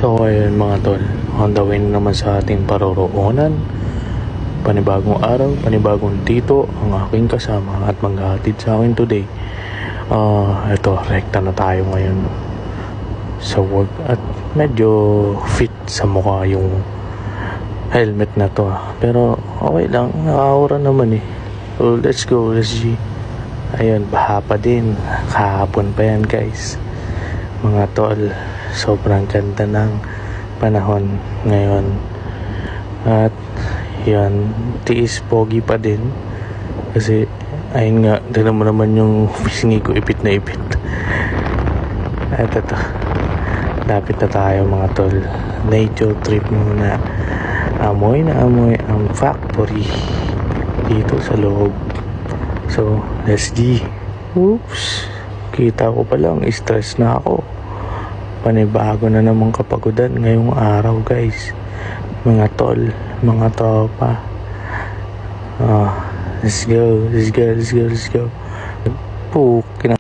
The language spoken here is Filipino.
So ayun mga tol, on the way na naman sa ating paroroonan. Panibagong araw, panibagong tito ang aking kasama at maghahatid sa akin today. Ito, rekta na tayo ngayon sa work at medyo fit sa mukha yung helmet na to. Pero okay lang, nakakura naman eh. So let's go, let's see. Ayun, baha pa din. Kahapon pa yan guys. Mga tol, sobrang ganda ng panahon ngayon. At yan, tiis pogi pa din. Kasi ayun nga, tignan mo naman yung pisngi ko, ipit na ipit. At ito, lapit na tayo mga tol. Nature trip muna. Amoy na amoy ang factory dito sa loob. So, let's go. Oops, kita ko pa lang, stress na ako. Panibago na namang kapagudan ngayong araw guys. Mga tol, mga tropa. Let's go. Pukin